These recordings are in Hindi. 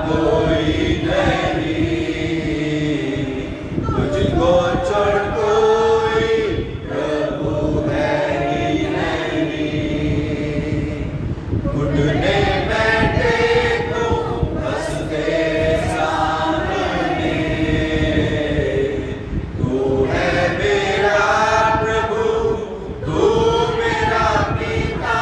कोई नहीं, मुझको छोड़ कोई प्रभु है ही नहीं। घुटने बैठे को बस तेरे सामने, तू है मेरा प्रभु, तू मेरा पिता।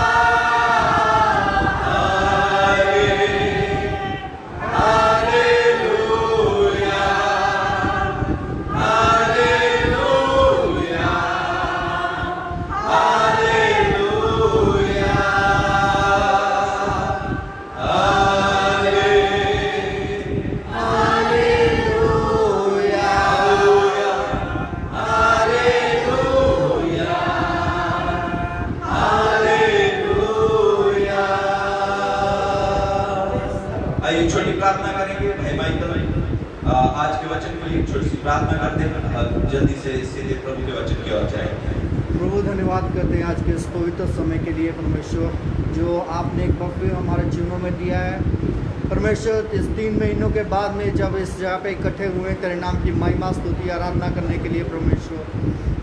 Hallelujah, hallelujah, hallelujah, hallelujah. आइए छोटी प्रार्थना करेंगे। भाई माइकल आज के वचन के लिए छोटी सी प्रार्थना करते हैं, जल्दी से सीधे प्रभु के वचन की ओर जाएंगे। प्रभु धन्यवाद करते हैं आज के इस पवित्र समय के लिए परमेश्वर, जो आपने एक भव्य हमारे जीवनों में दिया है परमेश्वर। इस 3 महीनों के बाद में जब इस जगह पे इकट्ठे हुए तेरे नाम की महिमा स्तुति आराधना करने के लिए परमेश्वर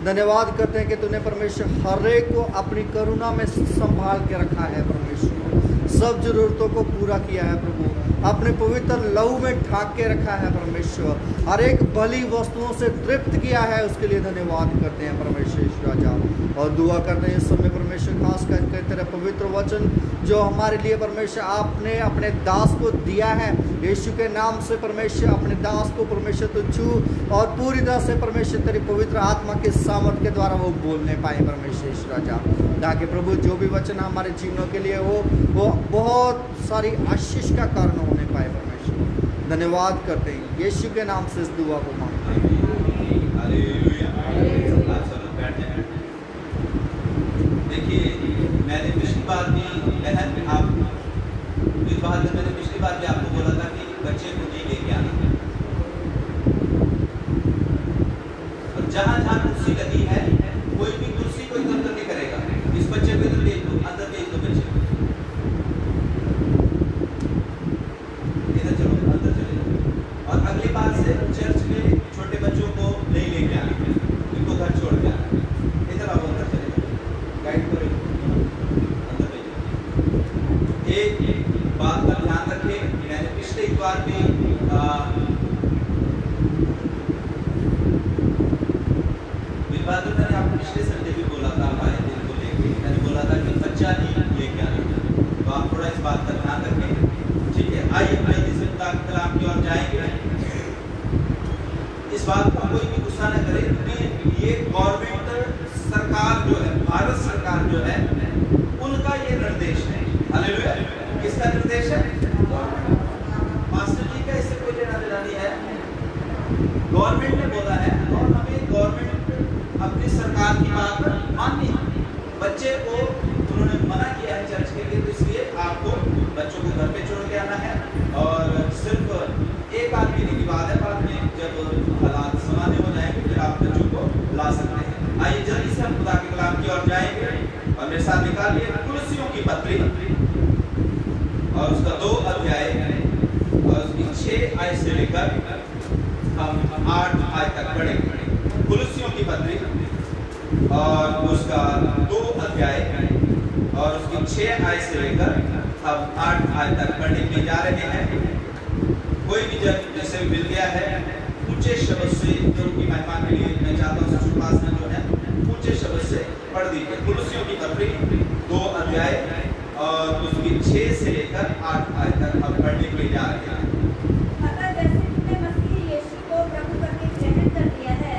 धन्यवाद करते हैं कि तूने परमेश्वर हर एक को अपनी करुणा में संभाल के रखा है परमेश्वर, सब जरूरतों को पूरा किया है प्रभु, अपने पवित्र लहू में ढाक के रखा है परमेश्वर, हर एक भली वस्तुओं से तृप्त किया है, उसके लिए धन्यवाद करते हैं परमेश्वर ईश्वर राजा। और दुआ करते हैं इस समय परमेश्वर खास करके तेरा पवित्र वचन जो हमारे लिए परमेश्वर आपने अपने दास को दिया है, यीशु के नाम से परमेश्वर अपने दास को परमेश्वर तो छू और पूरी तरह से परमेश्वर तेरी पवित्र आत्मा के सामर्थ के द्वारा वो बोलने पाए परमेश्वर ईश्वर राजा, ताकि प्रभु जो भी वचन हमारे जीवनों के लिए हो वो बहुत सारी आशीष का कारण होने पाए परमेश्वर। धन्यवाद करते हैं यीशु के नाम से इस दुआ को मांगते हैं। हालेलुया। आप सब लोग बैठ जाएं। देखिए, मैंने पिछली बार भी बहन आप इस बात में मैंने पिछली बार भी आपको बोला था कि बच्चे को नहीं लेके आना, और जहाँ जहाँ कुर्सी लगी है कोई भी कुर्सी को इधर उधर नहीं करेगा। इस बच्चे को इधर भेज दो, अंदर भेज दो, बच्चे को इधर चलो, अंदर चले जाओ। और अगली बार से चर्च में छोटे बच्चों को नहीं लेके आना, इनको घर छोड़ के आना। इधर आओ, अंदर चले जाओ, गाइड करो, अंदर भेजो। एक बात का ध्यान रखें, मैंने पिछले इतवार भी विवादों मैंने आपको पिछले संडे भी बोला था, हमारे दिल को लेके मैंने बोला था कि बच्चा नहीं लेके आना, तो आप थोड़ा इस बात का ध्यान रखें, ठीक है। आइए इस कलाम की ओर जाएंगे। इस बात को कोई भी गुस्सा न करे, ये गवर्नमेंट सरकार जो है, भारत सरकार जो है, उनका ये निर्देश है। हालेलुया। किसका निर्देश है? मास्टर जी का इससे कोई लेना देना नहीं है, गवर्नमेंट ने बोला है और हमें गवर्नमेंट अपनी सरकार की बात माननी है। बच्चे को उन्होंने मना किया है चर्च के लिए, तो इसलिए आपको बच्चों को घर पे छोड़ के आना है, और सिर्फ एक आध महीने की बात है, बाद में जब हालात सामान्य हो जाएंगे फिर आप बच्चों को ला सकते हैं। आइए जल्दी से हम खुदा के कलाम की ओर जाएंगे, और मेरे साथ निकालिए कुलसियों की पत्री और उसका 2 अध्याय और उसकी 6 आयत से लेकर हम 8 आयत तक पढ़ेंगे। कुलसियों की पत्री और उसका 2 अध्याय और उसकी 6 आयत से लेकर हम 8 आयत तक पढ़ने के लिए जा रहे हैं। कोई भी जब जैसे मिल गया है ऊंचे शब्द से प्रभु की महिमा के लिए मैं चाहता हूँ सुपासना जो है ऊंचे शब्द से पढ़ दीजिए। कुलसियों की पत्री 2 अध्याय और उसकी 6 से लेकर 8 आयत तक हम पढ़ने के लिए जा रहे हैं। अतः जैसे तुमने मसीह यीशु को प्रभु करके ग्रहण कर लिया है,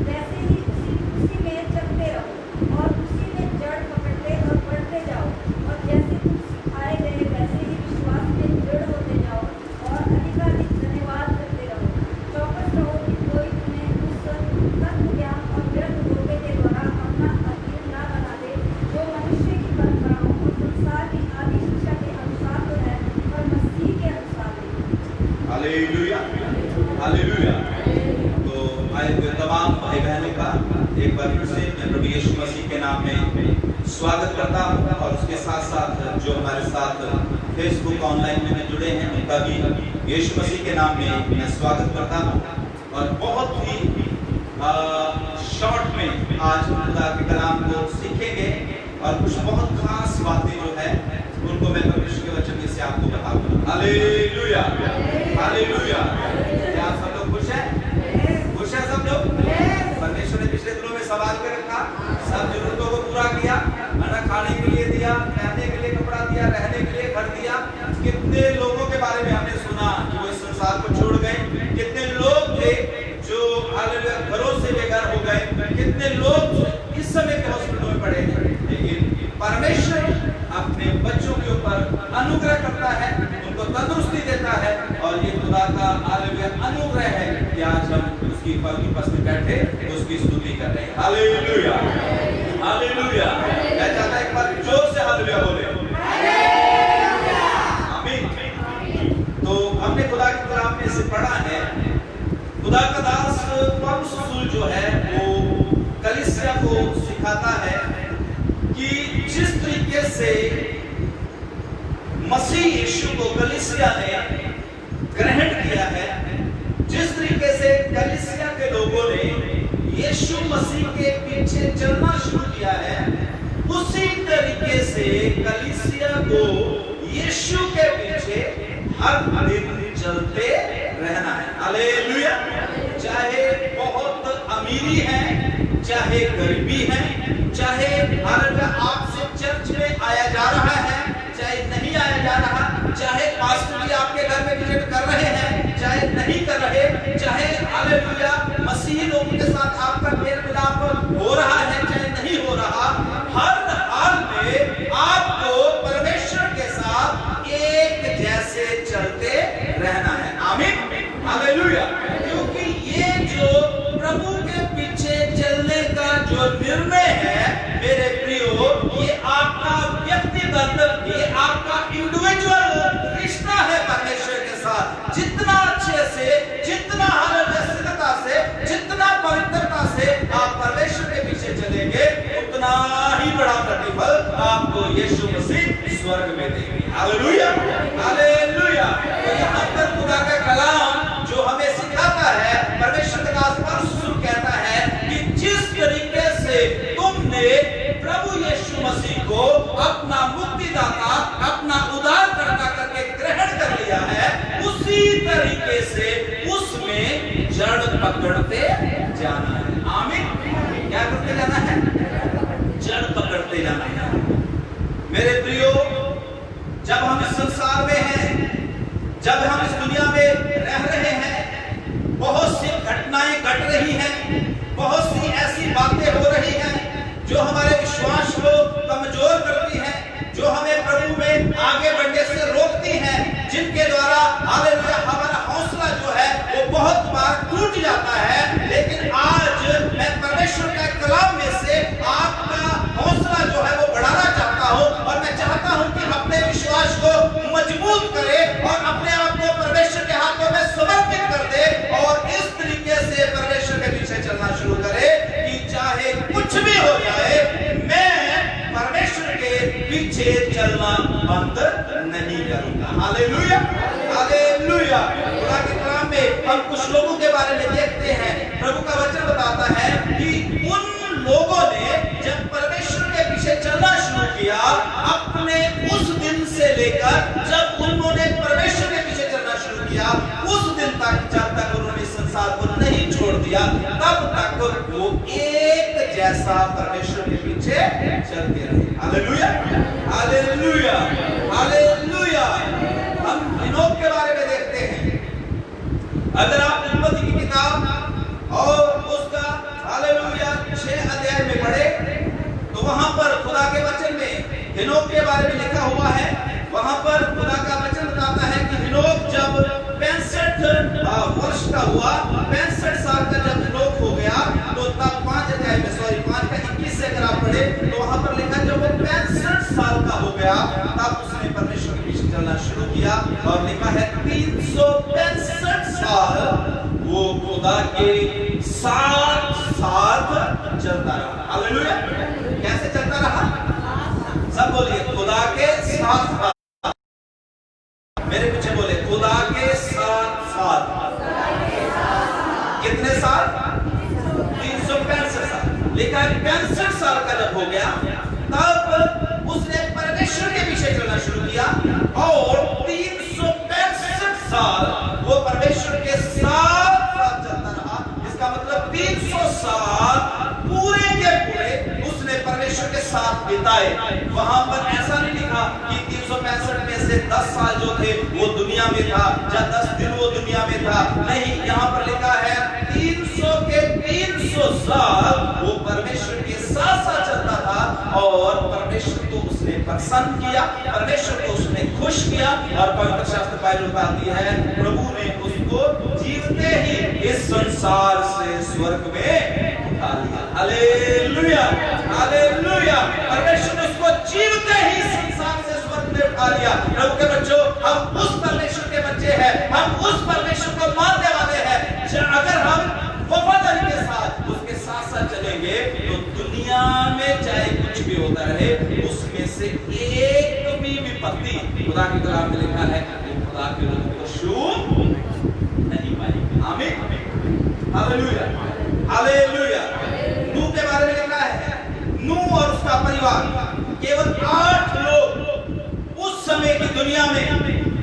वैसे ही उसी में चलते रहो और उसी में जड़ पकड़ते और बढ़ते जाओ, और जैसे तुम सिखाए गए वैसे ही विश्वास में दृढ़ होते जाओ और अधिकाधिक धन्यवाद करते रहो। चौकस रहो कि कोई तुम्हें उस तत्व ज्ञान और व्यर्थ धोखे के द्वारा अपना अधीन न बना दे, जो मनुष्य की परंपराओं और संसार की आदि शिक्षा के अनुसार तो है, पर मसीह के अनुसार नहीं। Hallelujah, hallelujah. तो आए हुए तमाम भाई बहनों का एक बार फिर से मैं प्रभु यीशु मसीह के नाम में स्वागत करता हूँ, और उसके साथ साथ जो हमारे साथ फेसबुक ऑनलाइन में जुड़े हैं, उनका भी यीशु मसीह के नाम में मैं स्वागत करता हूँ। और बहुत ही शॉर्ट में आज खुदा के कलाम को सीखेंगे और कुछ बहुत खास बातें जो है उनको मैं परमेश्वर के वचन में से आपको बताऊंगा। Hallelujah, hallelujah. क्या आप सब लोग खुश हैं? खुश हैं सब लोग? परमेश्वर ने पिछले दिनों में सवाल कर रखा, सब जरूरतों को पूरा किया, खाने के लिए दिया, पहनने के लिए कपड़ा दिया, रहने के लिए घर दिया। कितने लोगों के बारे में हमने सुना कि वो इस संसार को छोड़ गए। कितने लोग थे जो घरों से बेघर हो गए। कितने लोग इस समय के हॉस्पिटल में पड़े हैं। लेकिन परमेश्वर अपने बच्चों के ऊपर अनुग्रह करता है, उनको तंदुरुस्ती देता है। और ये खुदा का अनुग्रह है कि आज हम उसकी पास में बैठे उसकी स्तुति कर रहे हैं। Hallelujah, hallelujah. मैं चाहता एक बार जोर से हालेलुया बोले। आमीन। तो हमने खुदा के कलाम में से पढ़ा है, खुदा का दास पौलुस रसूल जो है वो कलीसिया को सिखाता है कि जिस तरीके से मसीह यीशु को कलीसिया ने ग्रहण किया है, जिस तरीके से कलीसिया के लोगों ने यीशु मसीह के पीछे चलना शुरू किया है, उसी तरीके से कलीसिया को यीशु के पीछे हर दिन चलते रहना है। हालेलुया। चाहे बहुत अमीरी है, चाहे गरीबी है, चाहे आपसे चर्च में आया जा रहा है, चाहे नहीं आया जा रहा, चाहे पास्टर जी आपके घर में विजिट कर रहे हैं, चाहे नहीं कर रहे, चाहे हालेलुया मसीही लोगों के साथ आपका मेल मिलाप हो रहा है, चाहे नहीं हो रहा, हर हाल में आपको परमेश्वर के साथ एक जैसे चलते रहना है। आमीन, हालेलुया। क्योंकि ये जो प्रभु के पीछे चलने का जो निर्णय है मेरे प्रियो, ये आपका व्यक्तिगत, ये आपका इंडिविजुअल रिश्ता है परमेश्वर के साथ। जितना अच्छे से, जितना सिद्धता से, जितना पवित्रता से आप परमेश्वर के पीछे चलेंगे, उतना ही बड़ा प्रतिफल आपको यीशु मसीह स्वर्ग में देंगे। Hallelujah, hallelujah. तो यहाँ पर खुदा का कलाम जो हमें सिखाता है, परमेश्वर का दास पौलुस रसूल कहता है कि जिस तरीके से तुमने प्रभु यीशु मसीह को अपना मुक्तिदाता, अपना उद्धारकर्ता करके ग्रहण कर लिया है, उसी तरीके से उसमें जड़ पकड़ते जाना है। आमीन। क्या करते जाना है? जड़ पकड़ते जाना है। मेरे प्रियो, जब हम इस संसार में हैं, जब हम इस दुनिया में रह रहे हैं, बहुत सी घटनाएं घट रही हैं, बहुत सी ऐसी बातें हो रही हैं जो हमारे विश्वास को कमजोर करती हैं, जो हमें प्रभु में आगे बढ़ने से रोकती हैं, जिनके द्वारा हालेलुया हमारा हौसला जो है वो बहुत बार टूट जाता है। लेकिन आज मैं परमेश्वर के कलाम में से आपका हौसला जो है वो बढ़ाना चाहता हूँ, और मैं चाहता हूँ कि अपने विश्वास को मजबूत करे और अपने आप को परमेश्वर के हाथों में समर्पित कर दे, और इस तरीके से परमेश्वर के पीछे चलना शुरू करे कि चाहे कुछ भी हो जाए, मैं परमेश्वर के पीछे चलना बंद नहीं करूंगा। Hallelujah, hallelujah. खुदा के कलाम में हम कुछ लोगों के बारे में देखते हैं, प्रभु का वचन बताता है कि उन लोगों ने जब परमेश्वर के पीछे चलना शुरू किया, अपने उस दिन से लेकर जब उन्होंने परमेश्वर के पीछे चलना शुरू किया, उस दिन तक, जब तक उन्होंने संसार को नहीं छोड़ दिया, तब तक वो एक जैसा परमेश्वर के पीछे चलते रहे। Hallelujah, hallelujah, hallelujah. हम हिनोक के बारे में देखते हैं। अगर आप उत्पत्ति की किताब और उसका हालेलुया 6 अध्याय में पढ़े तो वहां पर खुदा के वचन में हिनोक के बारे में लिखा हुआ है। वहां पर खुदा का वचन बताता है कि हिनोक जब 65 वर्ष का हुआ, 65 साल का जब हिनोक हो गया, तो तब 5 का 21 से अगर आप पढ़े तो वहां पर लिखा जब वो 65 साल का हो गया, तब उसने परमेश्वर के पीछे चलना शुरू किया, और लिखा है 365 साल वो खुदा के साथ चलता रहा। हालेलुया। कैसे चलता रहा? सब बोलिए, खुदा के साथ। साल। कितने साल? 365 साल। लेकिन 65 साल का जब हो गया तब उसने परमेश्वर के पीछे चलना शुरू किया और 365 साल वो परमेश्वर के साथ साथ चलता रहा। इसका मतलब 300 साल पूरे के पूरे उसने परमेश्वर के साथ बिताए। वहां पर ऐसा नहीं लिखा कि 365 में से 10 साल जो थे वो दुनिया में था या 10 दिन वो दुनिया में था। नहीं, यहाँ पर लिखा है 300 के 300 साल वो परमेश्वर के साथ साथ चलता था और परमेश्वर को उसने प्रसन्न किया, परमेश्वर को उसने खुश किया। और पवित्र शास्त्र बाइबल बताती है प्रभु ने उसको जीवते ही इस संसार से स्वर्ग में उठा लिया। Hallelujah, hallelujah. परमेश्वर ने उसको जीवते ही संसार से स्वर्ग में उठा लिया। प्रभु के बच्चों, हम उस परमेश्वर के बच्चे हैं, हम उस परमेश्वर को मानने वाले हैं। अगर हम वफादारी के साथ उसके साथ साथ चलेंगे तो दुनिया में चाहे कुछ भी होता रहे उसमें से एक भी विपत्ति, खुदा की कलाम में लिखा है, खुदा के लोगों को छू नहीं पाएगी। आमीन, हालेलुया, हालेलुया। नूह के बारे में लिखा है, नूह और उसका परिवार, केवल 8 लोग उस समय की दुनिया में,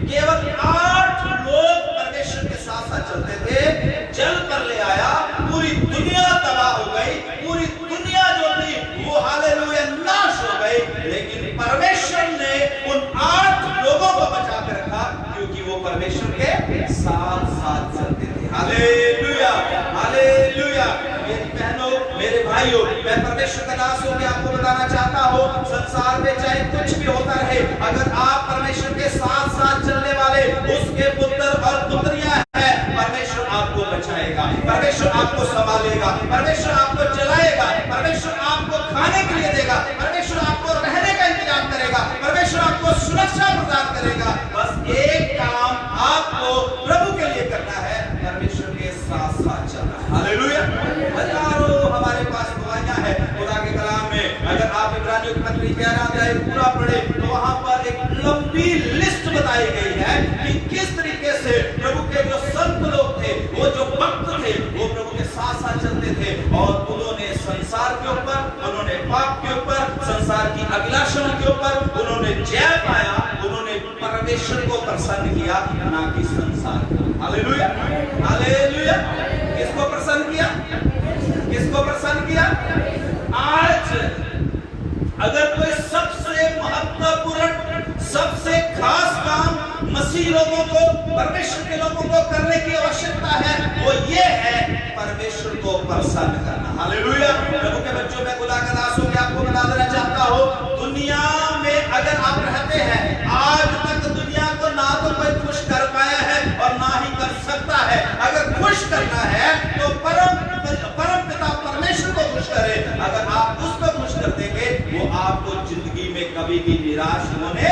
केवल 8 लोग परमेश्वर के साथ साथ चलते थे। जल पर ले आया, पूरी दुनिया तबाह हो गई, पूरी दुनिया जो थी वो हालेलुया नाश हो गई। लेकिन परमेश्वर ने उन 8 लोगों को बचा कर रखा क्योंकि वो परमेश्वर के साथ साथ चलते थे। Hallelujah, hallelujah. मेरी बहनों, मेरे भाइयों, मैं परमेश्वर का दास होकर आपको बताना चाहता हूँ, संसार में चाहे कुछ भी होता रहे, अगर आप परमेश्वर के साथ साथ चलने वाले उसके पुत्र और पुत्रियां हैं, परमेश्वर आपको बचाएगा, परमेश्वर आपको संभालेगा, परमेश्वर आपको चलाएगा, परमेश्वर आपको खाने के लिए देगा, परमेश्वर आपको रहने का इंतजाम करेगा, परमेश्वर आपको सुरक्षा प्रदान करेगा। बस एक काम आपको प्रभु के लिए करना है, परमेश्वर के साथ साथ चलना है। हालेलुया। हजारों हमारे पास गवाहियां हैं खुदा के कलाम में। अगर आप इब्रानियों की पत्री 11 अध्याय पूरा पढ़े तो वहां पर एक लंबी लिस्ट बताई गई है कि किस तरीके से प्रभु के जो संत लोग थे, वो जो भक्त थे, वो प्रभु के साथ साथ चलते थे और उन्होंने संसार के ऊपर, उन्होंने पाप के ऊपर, संसार की अभिलाषाओं के ऊपर उन्होंने जय पाया, उन्होंने परमेश्वर को प्रसन्न किया, ना कि संसार को। Hallelujah, hallelujah. किसको प्रसन्न किया? किसको प्रसन्न किया? आज अगर कोई सबसे महत्वपूर्ण, सबसे खास काम मसीह लोगों को, परमेश्वर के लोगों को करने की आवश्यकता है, वो ये है परमेश्वर को प्रसन्न करना। हालेलुया। प्रभु के बच्चों, मैं खुदा का दास होकर आपको बता देना चाहता हूँ, दुनिया में अगर आप रहते हैं, आज तक दुनिया को ना तो कोई खुश कर पाया है और ना ही कर सकता है। अगर खुश करना है तो परम पिता परमेश्वर को खुश करे। अगर आप उसको खुश कर देंगे, वो आपको जिंदगी में कभी भी निराश होने।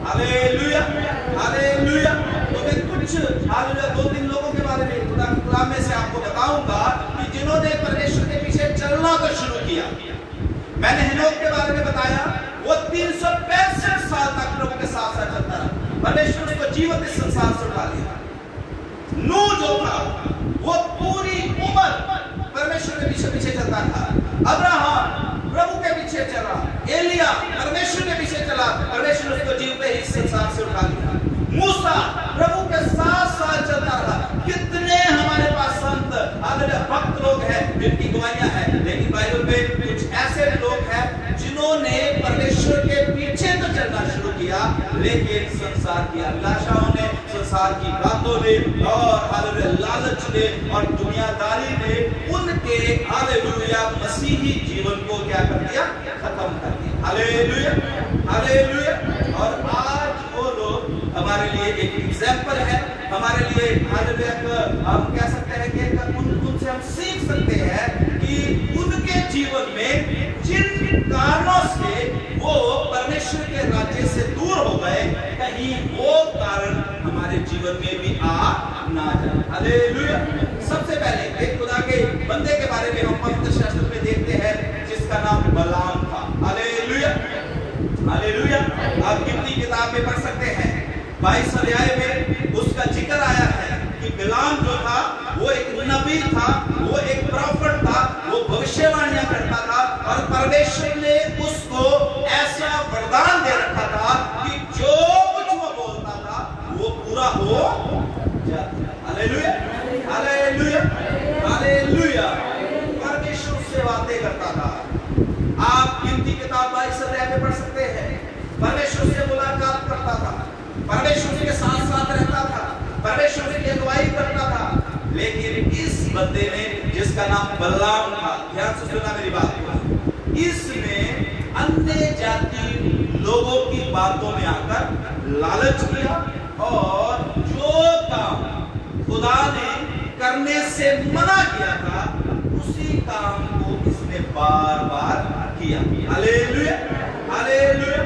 Hallelujah, hallelujah. तो मैं कुछ हालेलुया 2-3 लोगों के बारे में खुदा के कलाम में से आपको बताऊंगा कि जिन्होंने परमेश्वर के पीछे चलना तो शुरू किया। मैंने हेनोक के बारे में बताया, वो 365 साल तक प्रभु के साथ साथ चलता रहा, परमेश्वर उसको जीवित इस संसार से उठा लिया। नूह जो था वो पूरी उम्र परमेश्वर के पीछे पीछे चलता था। अब्राहम प्रभु के पीछे चला, एलिया परमेश्वर के पीछे चला, परमेश्वर उसको जीवते ही इस संसार से उठा लिया। मूसा प्रभु के साथ साथ चलता रहा। कितने हमारे पास संत भक्त लोग हैं जिनकी गवाहियां हैं, लेकिन बाइबल में कुछ ऐसे लोग हैं जिन्होंने परमेश्वर के पीछे तो चलना शुरू किया, लेकिन संसार की अभिलाषाओं ने, संसार की बातों ने और हालेलुया लालच ने और दुनियादारी ने उनके हालेलुया मसीही जीवन को क्या कर दिया? खत्म कर दिया। Hallelujah, hallelujah. और आज वो लोग हमारे लिए एक एग्जाम्पल है, हमारे लिए हालेलुया हम कह सकते हैं कि उनसे हम सीख सकते हैं कि उनके जीवन में जिन कारणों से वो परमेश्वर के राज्य से दूर हो गए, कहीं वो कारण हमारे जीवन में भी आ ना जाए। हालेलुया। सबसे पहले एक खुदा के बंदे के बारे में हम पवित्र शास्त्र में देखते हैं जिसका नाम बलाम था। Hallelujah, hallelujah. आप गिनती किताब में पढ़ सकते हैं 22 अध्याय में उसका जिक्र आया है नबी था, वो एक प्रॉफिट था, वो भविष्यवाणियां करता था और परमेश्वर ने उसको ऐसा वरदान दे रखा था कि जो कुछ वो बोलता था वो पूरा हो जाता। Hallelujah, hallelujah, hallelujah. परमेश्वर से बातें करता था। आप गिनती किताब 22 अध्याय में पढ़ सकते हैं। परमेश्वर से मुलाकात करता था, परमेश्वर के साथ साथ रहता था, परमेश्वर की अगुवाई करता था। लेकिन इस बंदे ने, जिसका नाम बलराम था, ध्यान से सुनना मेरी बात को, इसने अन्य जाति लोगों की बातों में आकर लालच किया और जो काम खुदा ने करने से मना किया था उसी काम को इसने बार बार किया। Hallelujah, hallelujah.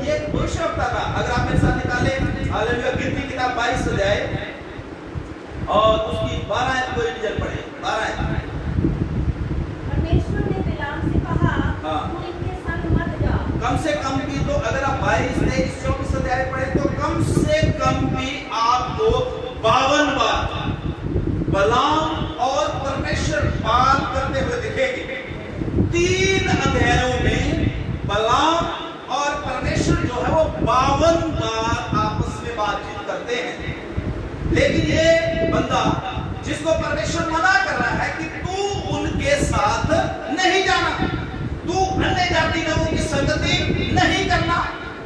ये कोई शब्द था, अगर आप मेरे साथ निकाले हालेलुया गिनती किताब 22 अध्याय और उसकी 12 आयत को डिवीजन पढ़े। 12 आयत। परमेश्वर ने बिलाम से कहा, हाँ। तू इनके संग मत जा। कम से कम भी तो अगर आप 22 से 24 अध्याय पढ़े तो कम से कम भी आपको 52 बार बलाम और परमेश्वर बात करते हुए दिखेंगे। 3 अध्यायों में बलाम और परमेश्वर जो है वो 52 बार आपस में बातचीत करते हैं। लेकिन ये बंदा जिसको परमेश्वर मना कर रहा है कि तू उनके साथ नहीं जाना, तू अन्य जाति लोगों की संगति नहीं करना,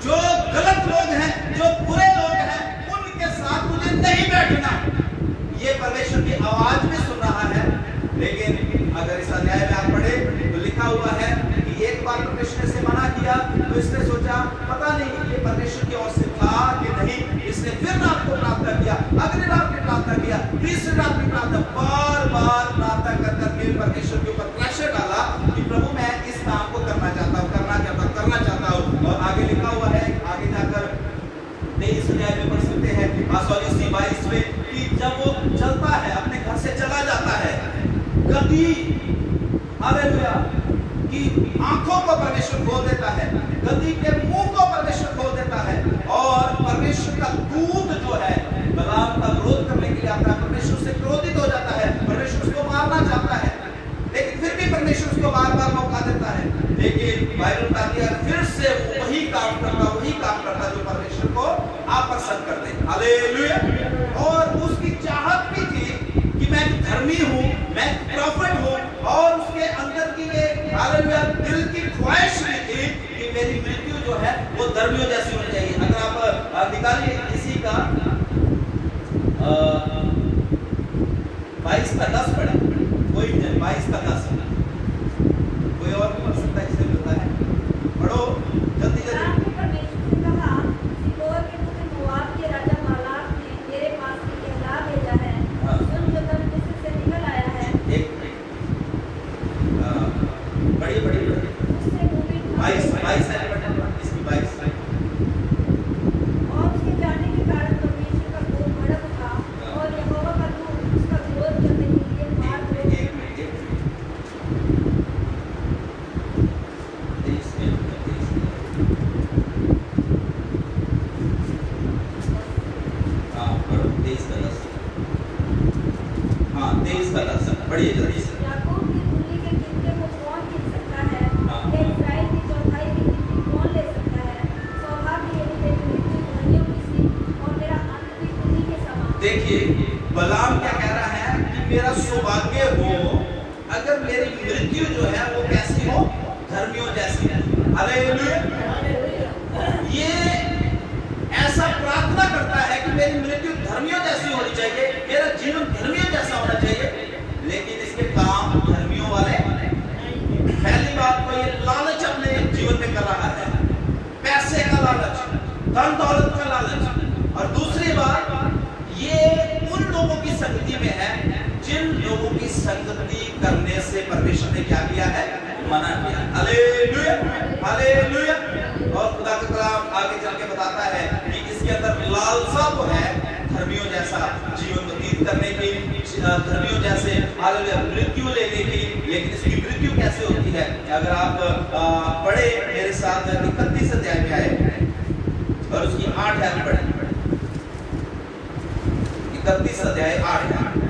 जो गलत लोग हैं, जो बुरे लोग हैं, उनके साथ तुझे नहीं बैठना, ये परमेश्वर की आवाज में सुन रहा है। लेकिन अगर इस अध्याय में आप पढ़े तो लिखा हुआ है कि एक बार परमेश्वर ने से मना किया तो इसने सोचा पता नहीं ये परमेश्वर की ओर से था कि नहीं। इसने फिर रात को प्रार्थना किया, अगली रात भी प्रार्थना किया, तीसरी रात भी प्रार्थना, बार बार प्रार्थना कर करके परमेश्वर के ऊपर प्रेशर डाला कि प्रभु मैं इस काम को करना चाहता हूँ, करना चाहता हूँ। और आगे लिखा हुआ है, आगे जाकर 23 अध्याय में पढ़ सकते हैं, 22 में कि जब वो चलता है, अपने घर से चला जाता है, गद्दी हालेलुया की आंखों को परमेश्वर खोल देता है, गद्दी के मुंह को परमेश्वर खोल देता है और परमेश्वर का दूत जो है बलाम का विरोध करने के लिए आता है, परमेश्वर से क्रोधित हो जाता है, परमेश्वर उसको मारना चाहता है, लेकिन फिर भी परमेश्वर उसको बार बार मौका देता है। लेकिन बाइबल बताती है फिर से वही काम करता जो परमेश्वर को अपसंद कर दे। हालेलुया। और उसकी चाहत भी थी कि मैं धर्मी हूँ, मैं प्रॉफिट हूँ, और उसके अंदर की ये हालेलुया दिल की ख्वाहिश भी थी कि मेरी मृत्यु जो है वो धर्मियों जैसी होनी चाहिए। अगर आप निकालिए इसी का 22 का 10 पढ़े, कोई 22 का 10, कोई और भी पढ़ सकता है, इससे मिलता है, पढ़ो जल्दी जल्दी। परमेश्वर ने कहा, सिपोर के पुत्र मोआब के राजा बालाक ने तेरे पास ये कहला भेजा है, सुन जो तब मिस्र से निकल आया है। एक बड़ी उससे भूमि 22 है इसकी 22 और उसके जाने के कारण परमेश्वर का क्रोध भड़क उठा और यहोवा का दूत उसका विरोध करने के लिए मार्ग रोक बढ़िए जल्दी से। याकूब की कुल्ली के गिनते को कौन गिन सकता है? या इस्राएल की चौथाई की गिनती कौन ले सकता है? सौभाग्य यदि मेरी मृत्यु धनियों की सी और मेरा अंत भी उन्हीं के समान। देखिए बलाम क्या कह रहा है कि मेरा सौभाग्य हो अगर मेरी मृत्यु जो है वो कैसी हो, धर्मियों जैसी। हालेलुया। ये ऐसा प्रार्थना करता है कि मेरी मृत्यु धर्मियों जैसी होनी चाहिए, मेरा जीवन धर्मियों जैसा होना चाहिए, लेकिन इसके काम धर्मियों वाले। पहली बात तो ये लालच अपने जीवन में कर रहा है, पैसे का लालच, धन दौलत का लालच, और दूसरी बात ये उन लोगों की संगति में है जिन लोगों की संगति करने से परमेश्वर ने क्या किया है, मना किया। Hallelujah, hallelujah. और खुदा का कलाम आगे चल के बताता है कि इसके अंदर लालसा तो है धर्मियों जैसा जीवन व्यतीत करने की, धर्मियों जैसे हालेलुया मृत्यु लेने की, लेकिन इसकी मृत्यु कैसे होती है? अगर आप पढ़े मेरे साथ 31 अध्याय में आए और उसकी 8 आयत पढ़े, 31 अध्याय 8 आयत।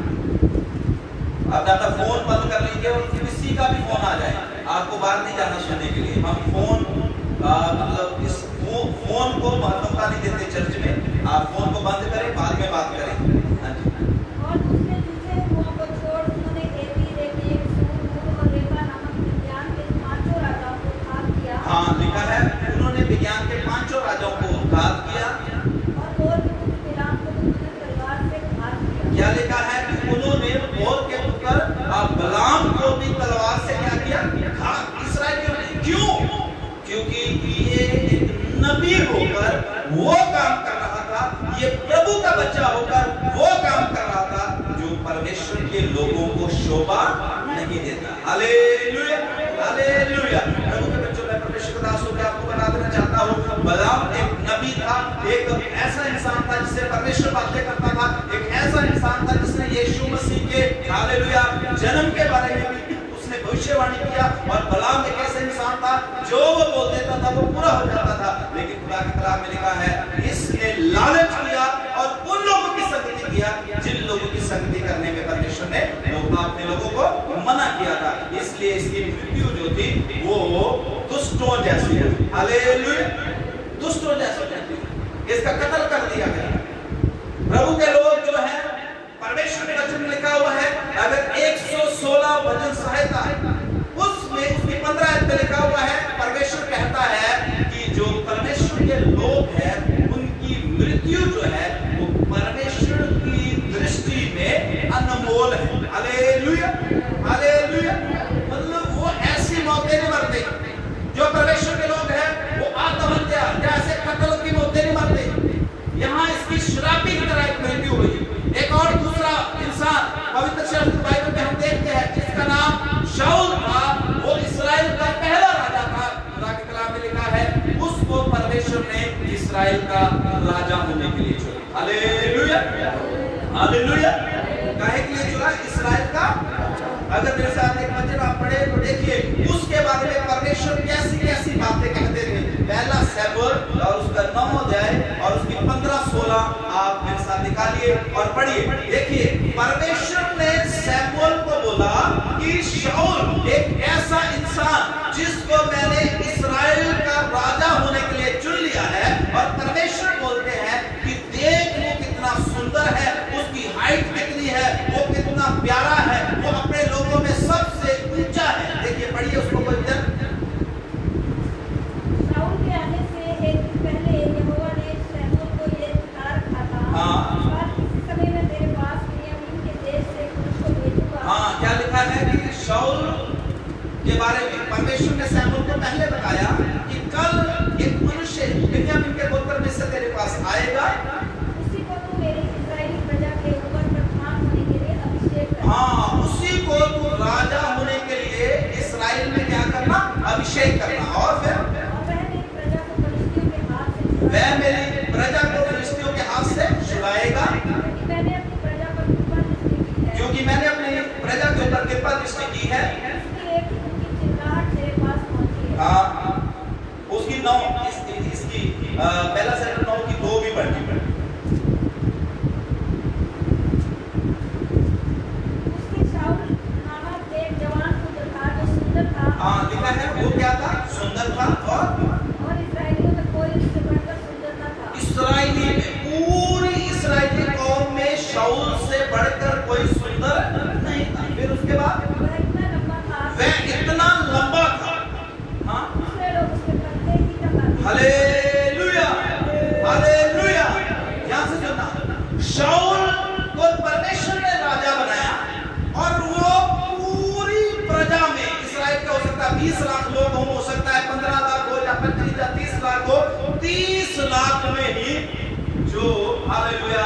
अब ना फोन बंद कर लीजिए और किसी का भी फोन आ जाए, आपको बाहर नहीं जाना सुनने के लिए। हम फोन मतलब इस फोन को महत्वता नहीं देते चर्च में। आप फोन को बंद करें, बाद में बात करें। हाँ जी। और दूसरे दूसरे हुओं को छोड़ उन्होंने एबी, रेकेब, सूर, मूर और रेफा नामक विज्ञान के 5 राजाओं को घात किया। हाँ, लिखा है उन्होंने विज्ञान के 5 राजाओं को घात किया। और बोर के पुत्र बिलाम को उन्होंने तलवार से घात किया। क्या लिखा है कि उन्होंने बोर के पुत्र बलाम को भी तलवार से क्या किया? घात। इस्राएलियों ने क्यों? क्योंकि ये एक नबी होकर वो काम कर रहा था, ये प्रभु का बच्चा होकर वो काम कर रहा था जो परमेश्वर के लोगों को शोभा नहीं देता। Hallelujah, hallelujah. प्रभु के बच्चों, मैं परमेश्वर का दास होकर आपको बता देना चाहता हूँ, बलाम एक नबी था, एक ऐसा इंसान था जिससे परमेश्वर बातें करता था, एक ऐसा इंसान था जिसने यीशु मसीह के हालेलुया जन्म के बारे में भी उसने भविष्यवाणी किया। और बलाम एक ऐसा इंसान था जो वो बोल देता था वो पूरा हो जाता था। लेकिन खुदा की कलाम में लिखा है इसने लालच किया और उन लोगों की संगति किया जिन लोगों की संगति करने में परमेश्वर ने अपने लोगों को मना किया था। इसलिए इसकी मृत्यु जो थी वो दुष्टों जैसी हुई। हालेलुया, दुष्टों जैसी हुई। इसका कत्ल कर दिया गया। प्रभु के लोग जो है, परमेश्वर के वचन में लिखा हुआ है, अगर 116 भजन संहिता उसमें उसकी 15 आयत में लिखा हुआ है, परमेश्वर कहता है कि जो परमेश्वर के लोग हैं उनकी मृत्यु जो है वो परमेश्वर की दृष्टि में अनमोल है। Hallelujah, hallelujah. मतलब वो ऐसी मौतें नहीं मरते। जो परमेश्वर के लोग हैं वो आत्महत्या जैसे कत्ल की मौतें नहीं मरते। यहाँ इसकी शराबी की तरह एक मृत्यु हुई। एक और दूसरा इंसान पवित्र शास्त्र बाइबल में हम देखते हैं जिसका नाम शाऊल था, वो इस्राएल का पहला राजा था। खुदा के कलाम में लिखा है उसको परमेश्वर ने इस्राएल का राजा होने के लिए चुना। Hallelujah, hallelujah. काहे के लिए चुना? इस्राएल का। अगर मेरे साथ एक वचन आप पढ़े तो देखिए उसके बारे में परमेश्वर कैसी कैसी बातें कहते थे। पहला शमूएल और उसका 9 अध्याय और उसकी 15-16 आप मेरे साथ निकालिए और पढ़िए। देखिए परमेश्वर ने शमूएल को बोला कि शाऊल एक ऐसा इंसान जिसको मैंने इस्राएल का राजा होने के लिए चुन लिया है। और परमेश्वर बोलते हैं कि देख वो कितना सुंदर है, उसकी हाइट कितनी है, वो कितना प्यारा है, वो अपने लोगों में सबसे ऊंचा है। देखिए पढ़िए उसको कोई इधर। शाऊल के आने से एक दिन पहले यहोवा ने शमूएल को ये चिता रखा था। हाँ। और किसी समय मैं तेरे पास बिन्यामीन के देश से एक पुरुष को भेजूंगा। हाँ, क्या लिखा है कि शाऊल के बारे में परमेश्वर ने शमूएल को पहले बताया कि कल एक मनुष्य बिन्यामीन के गोत्र में से तेरे पास आएगा। उसी को तू मेरी इस्राएली प्रजा के ऊपर प्रधान होने के लिए अभिषेक कर। हाँ, उसी को तू राजा होने के लिए इस्राएल में क्या करना? अभिषेक करना। और फिर वह मेरी प्रजा को फिलिस्तियों के हाथ से छुड़ाएगा। क्योंकि मैंने अपनी प्रजा पर कृपा दृष्टि की है। क्योंकि मैंने अपनी प्रजा के ऊपर कृपा दृष्टि की है। इसलिए कि उनकी चिल्लाहट तेरे पास पहुंची है। हाँ, उसकी 9 इसकी पहला सेक्टर 9 की 2 भी पढ़नी पड़ी। उसके शाऊल नामक एक जवान पुत्र था जो सुंदर था। हाँ, लिखा है वो क्या था? सुंदर था। और इस्राएलियों में कोई उससे बढ़कर सुंदर न था। इस्राएली में पूरी इस्राएली कौम में शाऊल से बढ़कर कोई सुंदर नहीं था। फिर उसके बाद वह इतना लंबा था। वह इतना लंबा था। हाँ, दूसरे लोग उसके कंधे की टक्कर। Hallelujah, hallelujah. यहाँ से सुनना, शाऊल को परमेश्वर ने राजा बनाया और वो पूरी प्रजा में इस्राएल का हो सकता है 20 लाख लोग हो सकता है 15 लाख हो या 25 या 30 लाख हो, 30 लाख में ही जो हालेलुया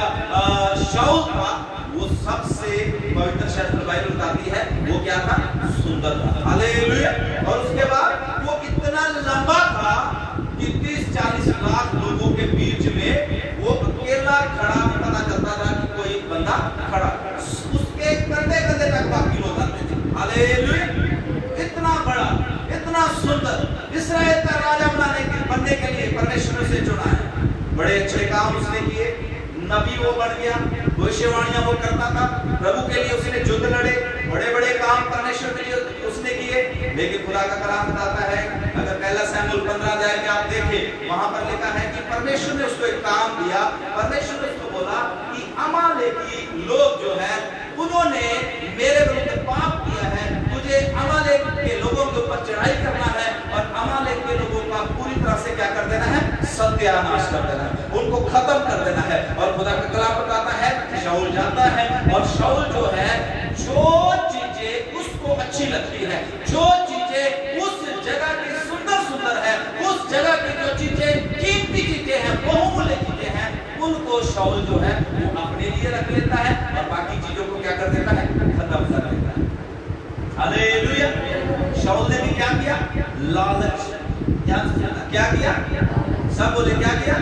शाऊल था वो सबसे पवित्र शास्त्र बाइबल बताती है वो क्या था? सुंदर था। हालेलुया। और उसके बाद वो इतना लंबा था कि 30-40 लाख लोगों के बीच में वो अकेला खड़ा पता चलता था कि कोई बंदा खड़ा, उसके कंधे कंधे तक बाकी लोग आते थे। हालेलुया। इतना बड़ा, इतना सुंदर इस्राएल का राजा बनने के लिए परमेश्वर से चुना है। बड़े अच्छे काम उसने किए। नबी वो बन गया, भविष्यवाणियां वो करता था, प्रभु के लिए उसने युद्ध लड़े, बड़े लेकिन खुदा का कलाम बताता है, अगर पहला शमूएल 15 अध्याय में आप देखें, वहां पर लिखा है कि परमेश्वर ने उसको एक काम दिया। परमेश्वर ने उसको बोला कि अमालेकी लोग जो है उन्होंने मेरे विरुद्ध पाप किया है, तुझे अमालेक के लोगों के ऊपर चढ़ाई करना है और अमालेक के लोगों का पूरी तरह से क्या कर देना है, सत्यानाश कर देना है, उनको खत्म कर देना है। और खुदा का कलाम बताता है कि शाऊल जाता है और शाऊल जो है जो चीजें उसको अच्छी लगती है, जो चीजें उस जगह की सुंदर सुंदर है, उस जगह की जो चीजें कीमती चीजें हैं, बहुमूल्य चीजें हैं, उनको शाऊल जो है वो अपने लिए रख लेता है और बाकी चीजों को क्या कर देता है, खत्म कर देता है। हालेलुया। शाऊल ने भी क्या किया, लालच, क्या किया, सब बोले क्या किया,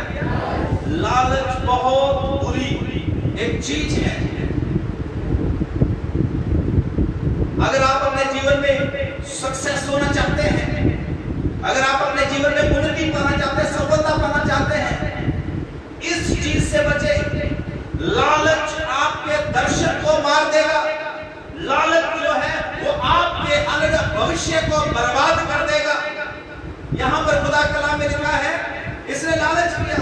लालच बहुत बुरी एक चीज है। अगर आप अपने जीवन में सक्सेस होना चाहते हैं, अगर आप अपने जीवन में उन्नति पाना चाहते हैं, सफलता पाना चाहते हैं, इस चीज से बचे। लालच आपके दर्शन को मार देगा, लालच जो है वो आपके अलग भविष्य को बर्बाद कर देगा। यहां पर खुदा कलाम में लिखा है इसने लालच किया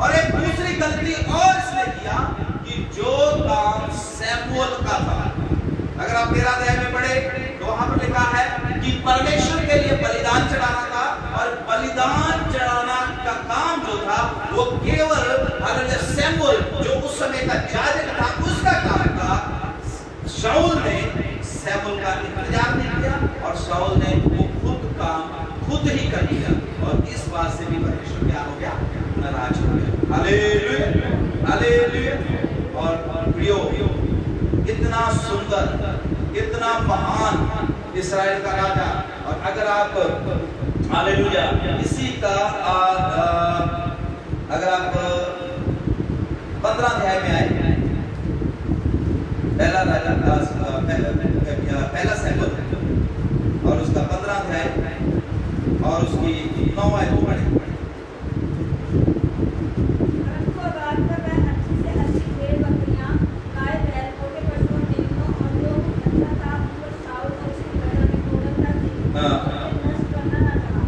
और एक दूसरी गलती और इसने किया कि जो काम शमूएल का था, अगर आप 13 अध्याय में पढ़े तो वहां पर लिखा है कि परमेश्वर के लिए बलिदान चढ़ाना था और बलिदान चढ़ाना का काम जो था वो केवल शमूएल जो उस समय का याजक था उसका काम था। शाऊल ने शमूएल का इंतजार नहीं किया और शाऊल ने वो खुद ही कर दिया और इस बात से भी परमेश्वर क्या हो गया, नाराज हो गया। Hallelujah, hallelujah. और प्रियो, इतना सुंदर, इतना महान इस्राएल का राजा, और अगर आप हालेलुया इसी का अगर आप 15 अध्याय में आए, पहला राजा पहला शमूएल और उसका 15 अध्याय और उसकी 9 आयत पढ़े।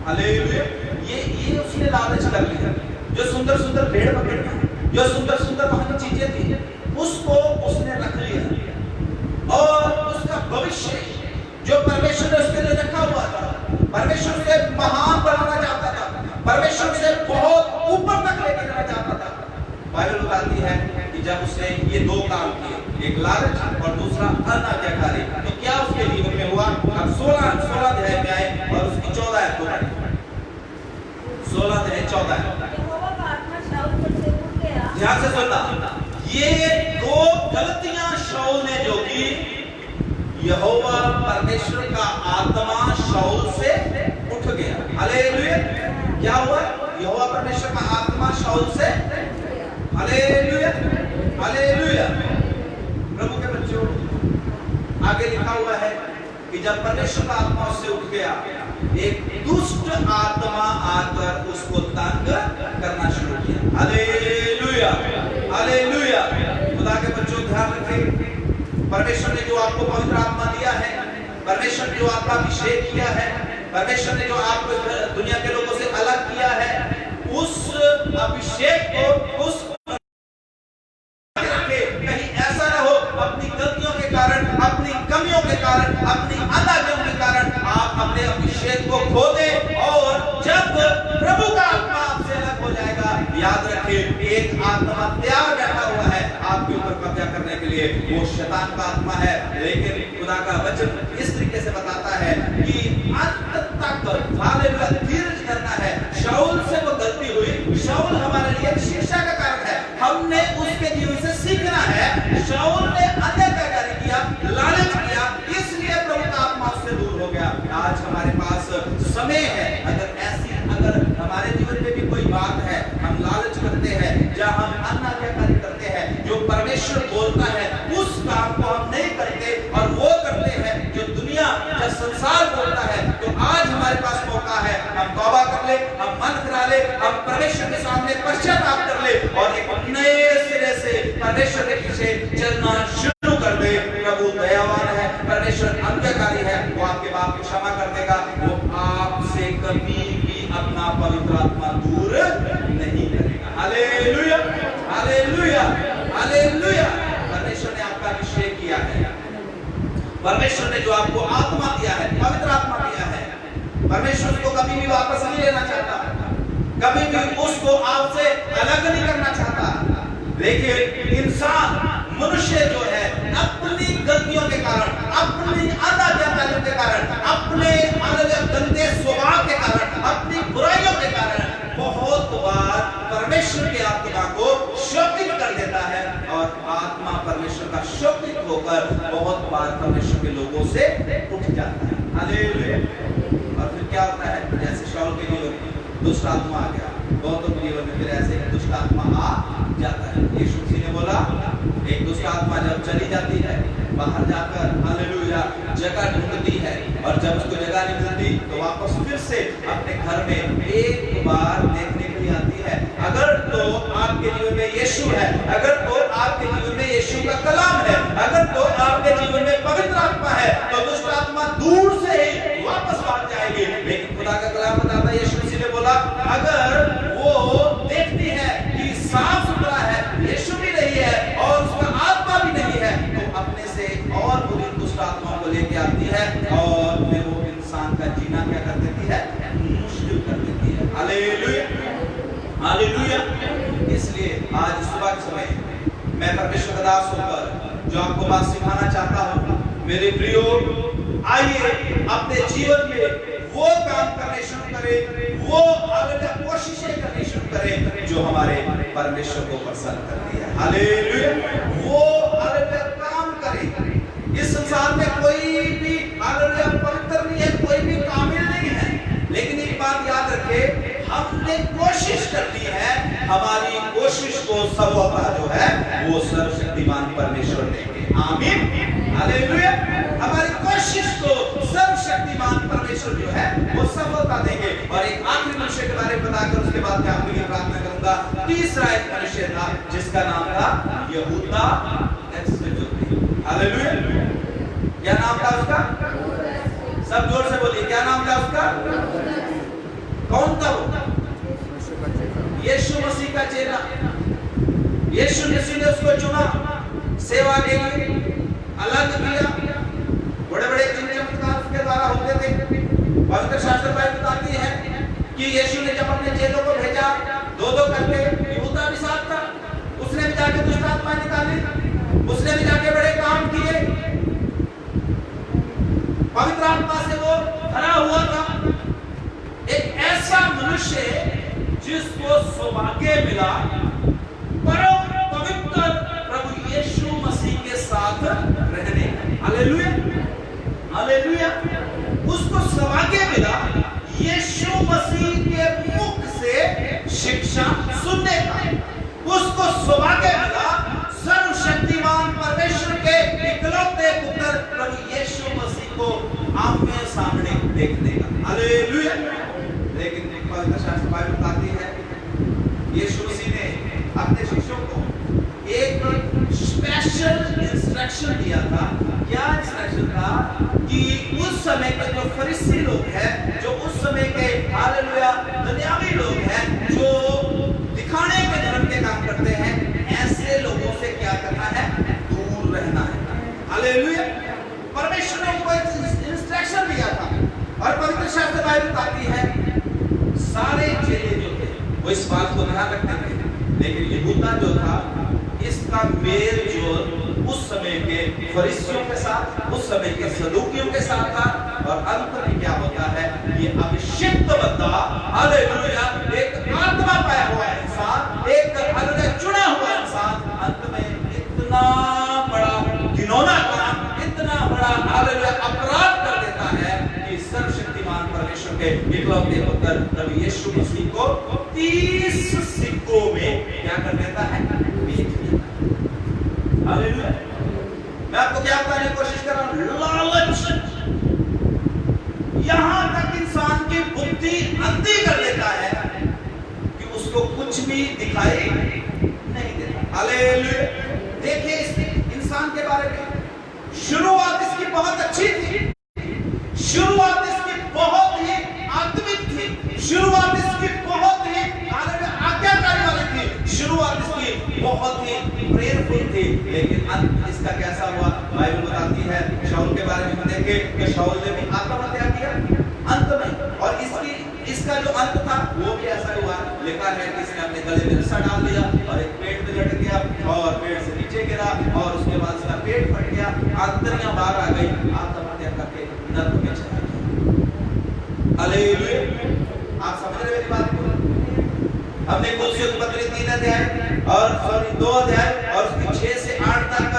हालेलुया। ये उसने लालच कर लिया। जो सुंदर सुंदर भेड़ बकरियां, जो सुंदर सुंदर वहां की चीजें थी, उसको उसने रख लिया और उसका भविष्य जो परमेश्वर ने उसके लिए रखा हुआ था, परमेश्वर उसे महान बनाना चाहता था, परमेश्वर उसे बहुत ऊपर तक लेकर जाना चाहता था। बाइबल बताती है कि जब उसने ये दो काम किए, एक लालच और दूसरा अनाज्ञाकारी, तो क्या उसके जीवन में हुआ। अब 16 अध्याय में आए और उसकी 14 आयत को पढ़ें। 16 अध्याय 14 यहोवा का आत्मा शाऊल पर से उठ गया। ध्यान से सुनना, ये दो गलतियां शाऊल ने जो की, यहोवा परमेश्वर का आत्मा शाऊल से उठ गया। हालेलुया। क्या हुआ, यहोवा परमेश्वर का आत्मा शाऊल से, हालेलुया, हालेलुया। प्रभु के बच्चों, आगे लिखा हुआ है कि जब परमेश्वर का आत्मा उससे उठ गया, एक दुष्ट आत्मा आकर उसको तंग करना शुरू किया। Hallelujah, hallelujah. खुदा के बच्चों ध्यान रखें, परमेश्वर ने जो आपको पवित्र आत्मा दिया है, परमेश्वर ने जो आपका अभिषेक किया है, परमेश्वर ने जो आपको दुनिया के लोगों से अलग किया है, उस अभिषेक को उस कहीं ऐसा ना हो अपनी गलतियों के कारण, अपनी कमियों के कारण, अपनी अनाज्ञाओं के कारण आप अपने अभिषेक को खो दें। और जब प्रभु का आत्मा आपसे अलग हो जाएगा, याद रखें एक आत्मा तैयार बैठा हुआ है आपके ऊपर कब्जा करने के लिए, वो शैतान का आत्मा है। लेकिन खुदा का वचन इस तरीके से बताता है कि अंत तक हालेलुया धीरज करना है। शाऊल से वो गलती हुई, शाऊल हमारे लिए शिक्षा का कारण है, हमने उसके जीवन से सीखना है। शाऊल ने अनाज्ञाकारी किया, लालच किया, इसलिए प्रभु का आत्मा उससे दूर हो गया। आज हमारे पास समय है, अगर हमारे जीवन में भी कोई बात है, हम लालच करते हैं, जहाँ हम अनाज्ञाकारी करते हैं, जो परमेश्वर बोलता है उस काम को हम नहीं करते और वो करते हैं जो दुनिया या संसार बोलता है, तो आज हमारे पास मौका है, हम तौबा कर ले, हम मन करा ले, हम परमेश्वर के सामने पश्चाताप कर ले और एक नए सिरे से परमेश्वर के पीछे चलना शुरू कर दे। प्रभु दयावान है, परमेश्वर आज्ञाकारी है, वो आपके पाप को क्षमा कर देगा। परमेश्वर ने जो आपको आत्मा दिया है, पवित्र आत्मा दिया है, परमेश्वर उसको कभी भी वापस नहीं लेना चाहता, कभी भी उसको आपसे अलग नहीं करना चाहता। लेकिन इंसान, मनुष्य जो है, अपनी गलतियों के कारण, अपनी अनाज्ञाकारियों के कारण, अपने गंदे स्वभाव के कारण, अपनी बुराइयों के कारण बहुत बार परमेश्वर की आत्मा को शोकित कर देता है, और आत्मा परमेश्वर का शोकित होकर बहुत बार परमेश्वर के लोगों से उठ जाता है। हालेलुया। और फिर क्या होता है, जैसे शाऊल के जीवन में दुष्ट आत्मा आ गया, बहुतों के जीवन में फिर ऐसे दुष्ट आत्मा आ जाता है। यीशु मसीह ने बोला, एक दुष्ट आत्मा जब चली जाती है, बाहर जाकर हालेलुया जगह ढूंढती है, और जब उसको जगह नहीं मिलती तो वापस फिर से अपने घर में एक बार देखने के लिए आती है। अगर तो आपके जीवन में यीशु है, अगर तो आपके जीवन में यीशु का कलाम है, अगर तो आपके जीवन में पवित्र आत्मा है, तो दुष्ट आत्मा दूर से ही वापस भाग जाएगी। लेकिन खुदा का कलाम बताता है, यीशु मसीह ने बोला, अगर वो देखती है कि साफ सुथरा है, यीशु भी नहीं है और उसका आत्मा भी नहीं है, तो अपने से और बुरी दुष्ट आत्मा को लेके आती है, और फिर वो इंसान का जीना क्या कर देती है, मुश्किल कर देती है। Hallelujah, hallelujah. इसलिए आज सुबह के समय मैं परमेश्वर का दास होकर जो आपको बात सिखाना चाहता हूँ, मेरे प्रियो, आइए अपने जीवन में वो काम करने शुरू करें, वो कोशिशें करनी शुरू करें जो हमारे परमेश्वर को पसंद करती है। हालेलुया। वो काम करें। इस संसार में कोई भी पवित्र नहीं है, कोई भी कामिल नहीं है, लेकिन एक बात याद रखें, हमने कोशिश करनी है, हमारी कोशिश को सफलता जो है वो सर्वशक्तिमान परमेश्वर देंगे। आमीन, हालेलुया। हमारी कोशिश को सर्वशक्तिमान परमेश्वर जो है वो सफलता देंगे। और एक आखिरी मनुष्य के बारे में बताकर उसके बाद मैं आपके लिए प्रार्थना करूंगा। तीसरा एक मनुष्य था जिसका नाम था यहूदा इस्करियोती। हालेलुया। क्या नाम था उसका? सब जोर से बोलिए, क्या नाम था उसका? कौन था वो? यीशु मसीह का चेला। यीशु मसीह ने उसको चुना सेवा के लिए, अलग किया। बड़े बड़े चमत्कार उसके द्वारा होते थे। पवित्र शास्त्र में बताती है कि यीशु ने जब अपने चेलों को भेजा, दो दो करके, यहूदा भी साथ था, उसने भी जाके दुष्ट आत्मा निकाली, उसने भी जाके बड़े काम किए, पवित्र आत्मा से वो भरा हुआ था। एक ऐसा मनुष्य जिसको सौभाग्य मिला परम पवित्र प्रभु यीशु मसीह के साथ रहने का। Hallelujah, hallelujah. उसको सौभाग्य मिला यीशु मसीह के मुख से शिक्षा सुनने का। उसको सौभाग्य मिला सर्वशक्तिमान परमेश्वर के इकलौते पुत्र प्रभु यीशु मसीह को आमने सामने देखने का। हालेलुया। लेकिन पवित्र शास्त्र बाइबल बताती है यीशु मसीह ने अपने शिष्यों को एक स्पेशल इंस्ट्रक्शन दिया था। क्या इंस्ट्रक्शन था? कि उस समय के जो फरीसी लोग हैं, जो उस समय के हालेलुया दुनियावी लोग हैं, जो दिखाने के धर्म के काम करते हैं, ऐसे लोगों से क्या करना है? दूर रहना है। हालेलुया। परमेश्वर ने उनको इंस्ट्रक्शन दिया था। और पवित्र शास्त्र बाइबल बताती है सारे चेले जो थे वो इस बात को ध्यान रखते थे, लेकिन यहूदा जो था इसका मेल जोल उस समय के फरीसियों के साथ, उस समय के सदूकियों के साथ था। और अंत में क्या होता है? ये अभिषिक्त बंदा, हालेलुया, एक आत्मा पाया हुआ इंसान, एक हालेलुया चुना हुआ इंसान, अंत में इतना बड़ा घिनौना काम, इतना बड़ा हालेलुया अपराध कर देता है कि सर्वशक्तिमान परमेश्वर के इकलौते पुत्र प्रभु यीशु मसीह को 30 सिक्कों में क्या कर देता है? बेच देता है। हालेलुया। मैं आपको क्या बताने की कोशिश कर रहा हूं? लालच यहां तक इंसान की बुद्धि अंधी कर देता है कि उसको कुछ भी दिखाई नहीं देता। हालेलुया। देखिए इस इंसान के बारे में, शुरुआत इसकी बहुत अच्छी थी, शुरुआत इसकी बहुत ही आत्मिक थी, शुरुआत इसकी बहुत ही आज्ञाकारी वाली थी, शुरुआत इसकी बहुत ही प्रेयरफुल थी। लेकिन अंत इसका कैसा हुआ? बाइबल बताती है शाऊल के बारे में शाऊल ने भी आत्महत्या किया अंत में, और इसका जो अंत था वो भी ऐसा हुआ। लिखा है कि इसने अपने गले में रस्सा डाल दिया और एक पेड़ पे लटक गया और पेड़ से नीचे गिरा और उसके बाद उसका पेट फट गया, आंतरियां बाहर आ गई, आत्महत्या करके नरक में चला गया। हालेलुया। आप समझ रहे मेरी बात को? हमने कुलुस्सियों की पत्री 3 अध्याय और 2 अध्याय और 6 से 8 तक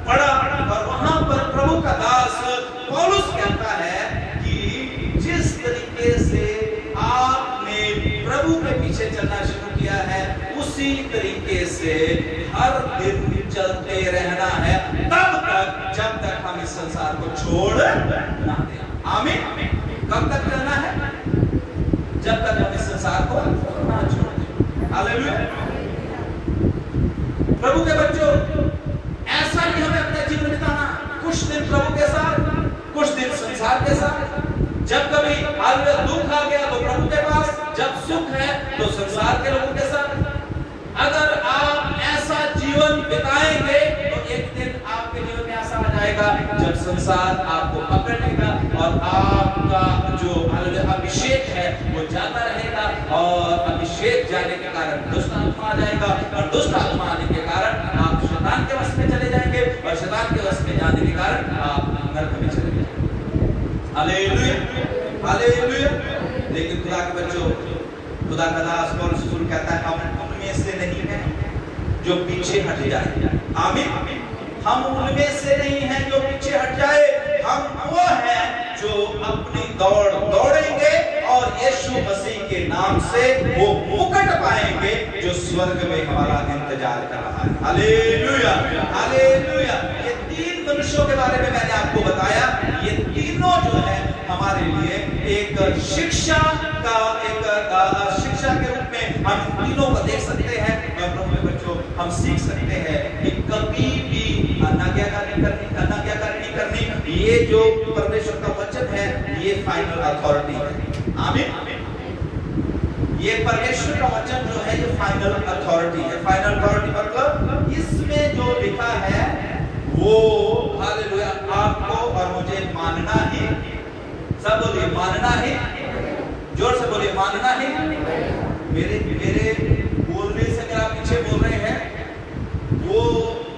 पढ़ा, और वहां पर प्रभु का दास पौलुस कहता है कि जिस तरीके से आपने प्रभु के पीछे चलना शुरू किया है उसी तरीके से हर दिन चलते रहना है, तब तक जब तक हम इस संसार को छोड़ ना दें। आमीन। कब तक चलना है? जब तक हम इस संसार को ना छोड़ दें। हालेलुया। प्रभु के बच्चों, ऐसा नहीं हमें अपना जीवन बिताना, कुछ दिन प्रभु के साथ, कुछ दिन संसार के साथ। जब कभी दुख आ गया तो प्रभु के पास, जब सुख है तो संसार के लोगों के साथ। अगर आप ऐसा जीवन बिताएंगे तो एक दिन आपके जीवन में ऐसा आ जाएगा जब संसार आपको पकड़ लेगा और आपका जो अभिषेक है वो जाता रहेगा, और अभिषेक जाने के कारण दुष्ट आत्मा आ जाएगा, और दुष्ट आत्मा आने के कारण आप शैतान के वश में चले जाएंगे, और शैतान के वश में जाने के कारण आप नरक में चले जाएंगे। Hallelujah, hallelujah. लेकिन खुदा के बच्चों, खुदा का दास पौलुस कहता है हम उनमें से नहीं हैं जो पीछे हट जाए। आमीन। हम उनमें से नहीं हैं जो पीछे हट जाए, हम वो हैं जो अपनी दौड़ दौड़ेंगे और यीशु मसीह के नाम से वो मुकुट पाएंगे जो स्वर्ग में हमारा इंतजार कर रहा है। Hallelujah, hallelujah. ये 3 मनुष्यों के बारे में मैंने आपको बताया, ये तीनों जो है हमारे लिए एक शिक्षा के रूप में हम तीनों को देख सकते हैं। प्रभु के बच्चों, हम सीख सकते हैं कि कभी भी आज्ञाकारी नहीं करनी। ये जो परमेश्वर का वचन है ये फाइनल अथॉरिटी है। आमीन। ये परमेश्वर का वचन जो है ये फाइनल अथॉरिटी है। फाइनल अथॉरिटी मतलब इसमें जो लिखा है वो हालेलुया आपको और मुझे मानना ही। सब बोलिए मानना ही, जोर से बोलिए मानना ही। मेरे बोलने से अगर आप पीछे बोल रहे हैं वो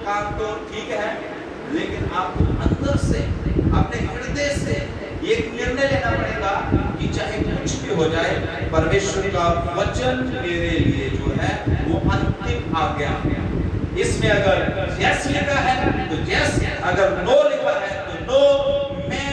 काम तो ठीक है, लेकिन आपको अंदर से अपने हृदय से एक निर्णय लेना पड़ेगा कि चाहे कुछ भी हो जाए परमेश्वर का वचन मेरे लिए जो है वो अंतिम आज्ञा है। इसमें अगर यस लिखा है तो यस, अगर नो लिखा है तो नो। मैं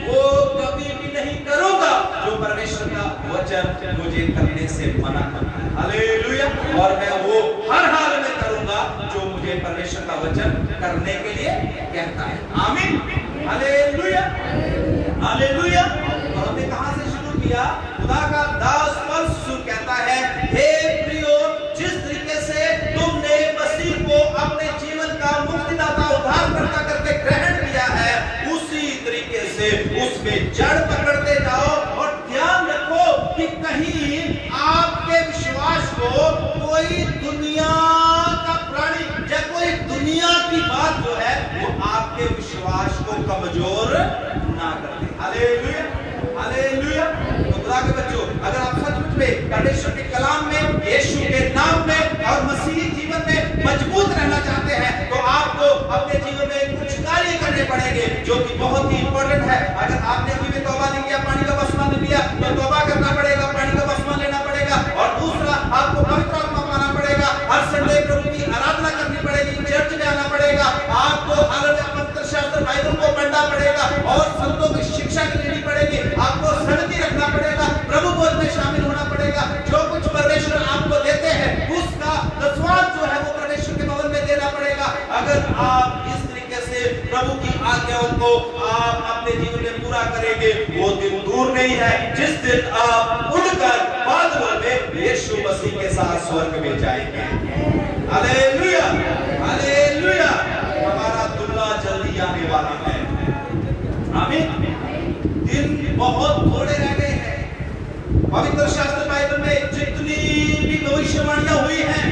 वो कभी भी नहीं करूंगा जो परमेश्वर का वचन मुझे करने से मना करता है। हालेलुया। और मैं वो हर हाल में करूंगा जो मुझे परमेश्वर का वचन करने के लिए कहता है। आमीन। Hallelujah, hallelujah. तो हमने कहां से शुरू किया? खुदा का दास पौलुस कहता है, हे प्रियो, जिस तरीके से तुमने मसीह को अपने जीवन का मुक्तिदाता उद्धारकर्ता करके ग्रहण किया है, उसी तरीके से उसमें जड़ पकड़ते जाओ। और ध्यान रखो कि कहीं आपके विश्वास को कोई दुनिया का प्राणी या कोई दुनिया की बात जो है वो आपके विश्वास को कमजोर ना कर दे। Hallelujah, hallelujah. तो खुदा के बच्चों, अगर आप सचमुच में परमेश्वर के कलाम में, यीशु के नाम में और मसीही जीवन में मजबूत रहना चाहते हैं तो आपको अपने जीवन में कुछ कार्य करने पड़ेंगे जो कि बहुत ही इंपॉर्टेंट है। अगर आपने अभी भी तौबा नहीं किया, पानी का बपतिस्मा नहीं लिया, तो तौबा करना पड़ेगा, पानी का बपतिस्मा लेना पड़ेगा। और दूसरा, आपको पवित्र आत्मा पाना पड़ेगा, हर संडे प्रभु की आराधना करनी पड़ेगी, चर्च में आना पड़ेगा, आपको पवित्र शास्त्र बाइबल को पढ़ना पड़ेगा और संतों की शिक्षा लेनी पड़ेगी, आपको संगति रखना पड़ेगा, प्रभु भोज में शामिल होना पड़ेगा। जो कुछ परमेश्वर आपको देते हैं उसका दसवां जो है वो परमेश्वर के भवन में देना पड़ेगा। अगर आप इस तरीके से प्रभु की आज्ञाओं को आप अपने जीवन में पूरा करेंगे, वो दिन दूर नहीं है जिस दिन आप उठकर बादलों में यीशु मसीह के साथ स्वर्ग में जाएंगे। Hallelujah, hallelujah. हमारा दुल्हा जल्दी आने वाला है। आमीन। दिन बहुत थोड़े रह गए हैं। पवित्र शास्त्र बाइबल में जितनी भी भविष्यवाणियां हुई हैं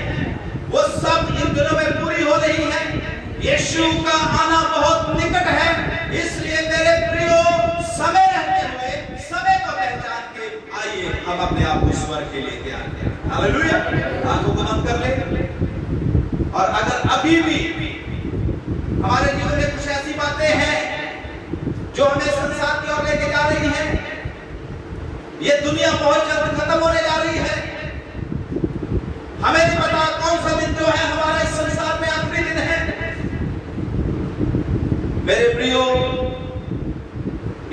वो सब इन दिनों में पूरी हो रही हैं। यीशु का आना बहुत निकट है, इसलिए मेरे प्रियो हम अपने आप को स्वर्ग के लिए तैयार करें। हालेलुया। आंखों को बंद कर ले। और अगर अभी भी हमारे जीवन में कुछ ऐसी बातें हैं जो हमें संसार की ओर लेके जा रही हैं, ये दुनिया बहुत जल्द खत्म होने जा रही है, हमें नहीं पता कौन सा दिन जो है हमारे संसार में आखिरी दिन है। मेरे प्रियो,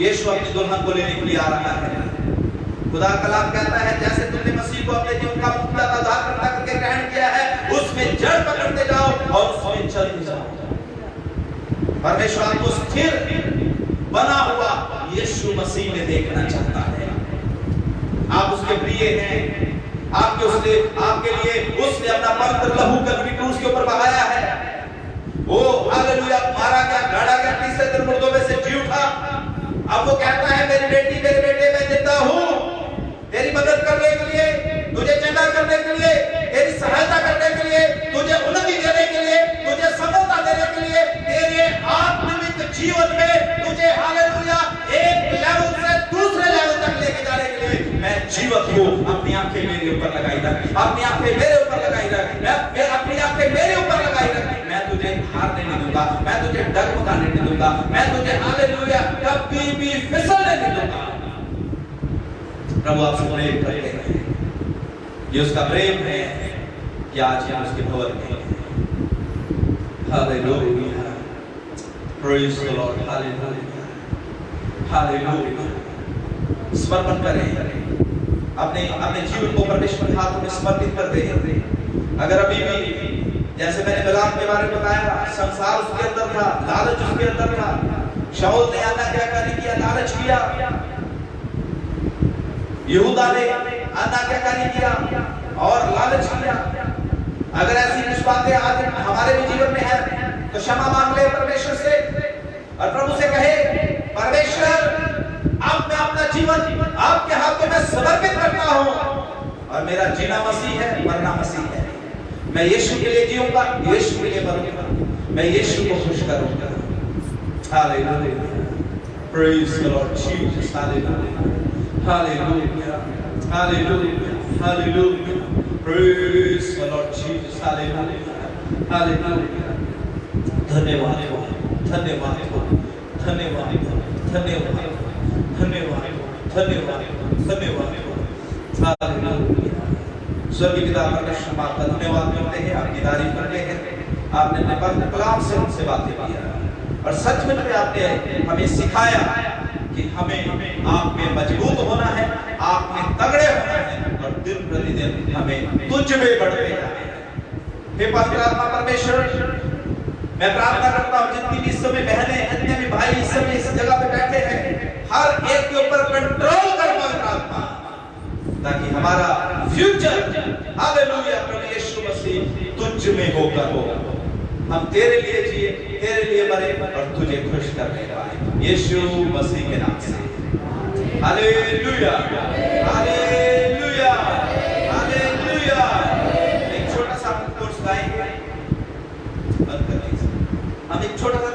यीशु अपनी दुल्हन को लेने के लिए आ रहा है। खुदा कलाम कहता है, जैसे तुमने मसीह को अपने जीवन का मुक्ता का उद्धारकर्ता करके ग्रहण किया है, उसमें जड़ पकड़ते जाओ और उसमें चलते जाओ। परमेश्वर आपको स्थिर बना हुआ यीशु मसीह में देखना चाहता है। आप उसके प्रिय हैं, आपके लिए उसने अपना पवित्र लहू कलवरी क्रूस के ऊपर बहाया है। वो हालेलुया, मारा गया, गाड़ा गया, तीसरे दिन मुर्दों में से जी उठा। अब वो कहता है, मेरी बेटी, मेरे बेटे, मैं जिंदा हूं तेरी मदद करने के लिए, तुझे चंगा करने के लिए, तेरी सहायता करने के लिए, तुझे उन्नति देने के लिए, तुझे सफलता देने के लिए, तेरे आत्मिक जीवन में तुझे हालेलुया एक लेवल से दूसरे लेवल तक लेके जाने के लिए मैं जीवित हूं। अपनी आंखें मेरे ऊपर लगाई रख, अपनी आंखें मेरे ऊपर लगाई रख, मैं अपनी आंखें मेरे ऊपर लगाई रख। मैं तुझे हारने नहीं दूंगा, मैं तुझे डगमगाने नहीं दूंगा, मैं तुझे हालेलुया कभी भी फिसलने नहीं दूंगा। प्रभु आपसे प्रेम करते हैं, ये उसका प्रेम है कि आज हम उसके भवन में हैं। Hallelujah, praise the Lord, hallelujah, hallelujah. समर्पण करें, अपने जीवन को परमेश्वर के हाथों में समर्पित कर दें। अगर अभी भी, जैसे मैंने बिलाम के बारे में बताया, संसार उसके अंदर था, लालच उसके अंदर था, शाऊल ने आज्ञाकारी किया, लालच किया, यहूदा ने आज्ञाकारी किया और लालच किया। अगर ऐसी कुछ बातें आज हमारे भी जीवन में है तो क्षमा मांग ले परमेश्वर से और प्रभु से कहे, परमेश्वर अब मैं अपना जीवन आपके हाथों में समर्पित करता हूं और मेरा जीना मसीह है, मरना मसीह है। मैं यीशु के लिए जीऊंगा, यीशु के लिए मरूंगा, मैं यीशु को खुश करूंगा। Hallelujah, praise the Lord Jesus, hallelujah, hallelujah, hallelujah, hallelujah, praise the Lord Jesus, hallelujah, hallelujah. धन्यवाद हो, धन्यवाद हो, धन्यवाद हो, धन्यवाद हो, धन्यवाद हो, धन्यवाद हो, धन्यवाद हो। हालेलुया। स्वर्गीय पिता परमेश्वर, आपका धन्यवाद करते हैं, आपकी तारीफ करते हैं। आपने अपने पवित्र कलाम से हमसे बातें किया और सच में आपने हमें सिखाया कि हमें आप में मजबूत होना है, आप में तगड़े होना है और दिन प्रतिदिन हमें तुझ में बढ़ते जाना है। हे पवित्र आत्मा परमेश्वर, मैं प्रार्थना करता हूँ जितनी भी इस समय बहनें, जितने भी भाई इस समय इस जगह पे बैठे हैं, हर एक के ऊपर कंट्रोल कर पवित्र आत्मा, ताकि हमारा फ्यूचर हालेलुया प्रभु यीशु मसीह तुझ में होकर हो। हम तेरे लिए जिए, तेरे लिए मरे और तुझे खुश करने पाए, यीशु मसीह के नाम से। Hallelujah, hallelujah, hallelujah. एक छोटा सा कोर्स गाएंगे, बंद कर दीजिए। हम एक छोटा सा